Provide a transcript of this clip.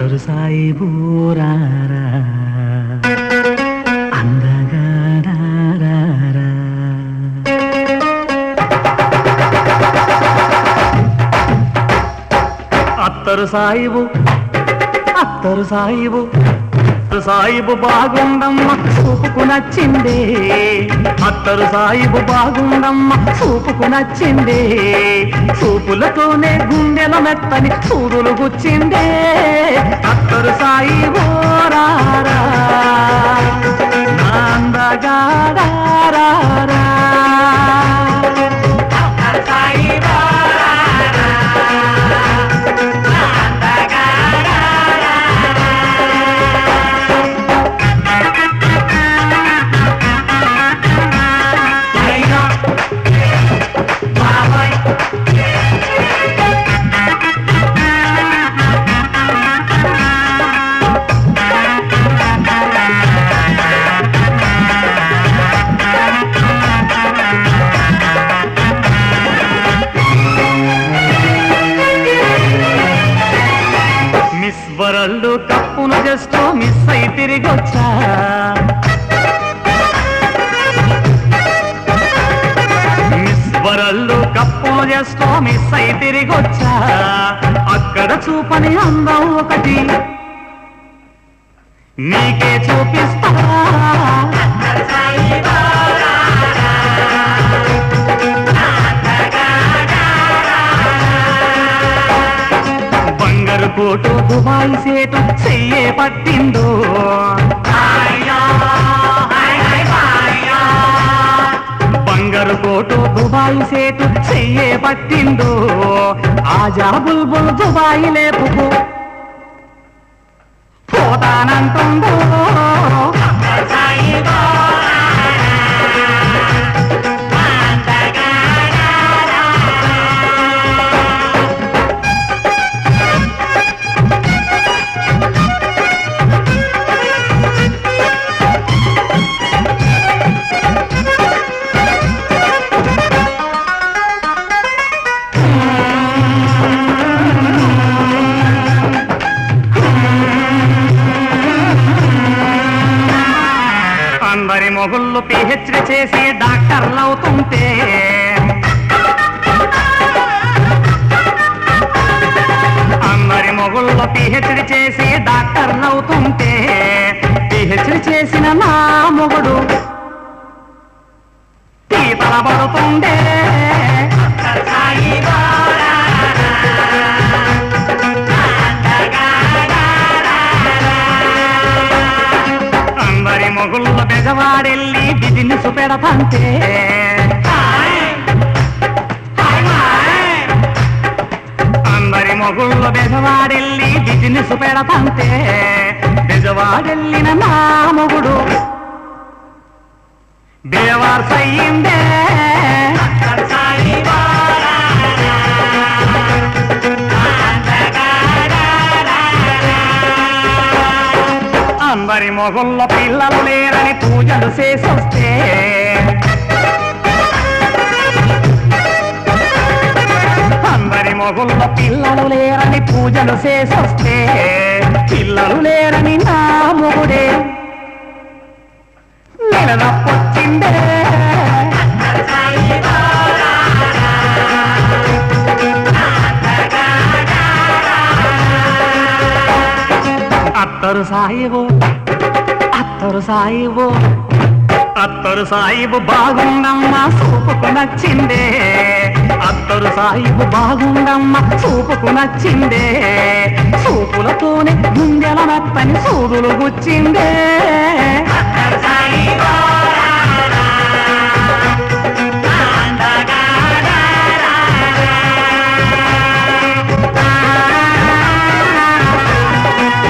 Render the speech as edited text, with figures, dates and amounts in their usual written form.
అత్తరు సాయిబు రారా అందగా రారా. అత్తరు సాయిబు అత్తరు సాయిబు సాయిబు బాగుండమ్మ చూపుకు నచ్చిందే. అత్తరు సాయిబు బాగుండమ్మ చూపుకు నచ్చిందే. చూపులతోనే గుండెల మెత్తని చూడులు గుచ్చిందే. అత్తరు సాయిబు రారా అందగా రారా. వరల్డ్ కప్పును జస్ట్ మిస్ అయి తిరిగొచ్చా. మిస్ వరల్డ్ కప్పును జస్ట్ మిస్ అయి తిరిగొచ్చా. అక్కడ చూపని అందం ఒకటి నీకే చూపిస్తా. కోటు దుబాయ్ సేటు చెయ్యే పట్టిందో. బంగారు కోటు దుబాయ్ సేటు చెయ్యే పట్టిందో. ఆజా బుల్బుల్ దుబాయ్ లేపుకు పోతానంటుందో. అందరి మొగుళ్ళు పిహెచ్డి చేసి డాక్టర్లు అవుతుంటే. అందరి మొగుళ్ళు పిహెచ్డి చేసి డాక్టర్లు అవుతుంటే. పిహెచ్డి చేసిన నా మొగుడు పీతల పడుతుండే. మొగుళ్ళ బెజవాడెళ్ళి బిజినెస్ పెడతంటే. అందరి మొగుళ్ళ బెజవాడెళ్ళి బిజినెస్ పెడతంటే. బెజవాడెళ్ళిన నా మొగుడు బేవార్స్ అయ్యిందే. అందరి మొగుళ్ళ పిల్లలు లేరని పూజలు చేసొస్తే. అందరి మొగుళ్ళ పిల్లలు లేరని పూజలు చేసొస్తే. పిల్లలు లేరని నా మొగుడే నెలనొప్పొచ్చిందే. అత్తరు సాయిబు అత్తరు సాయిబు అత్తరు సాయిబు బాగుండమ్మ చూపుకు నచ్చిందే. అత్తరు సాయిబు బాగుండమ్మ చూపుకు నచ్చిందే. చూపులతోనే గుండెల మెత్తని సూదులు గుచ్చిందే.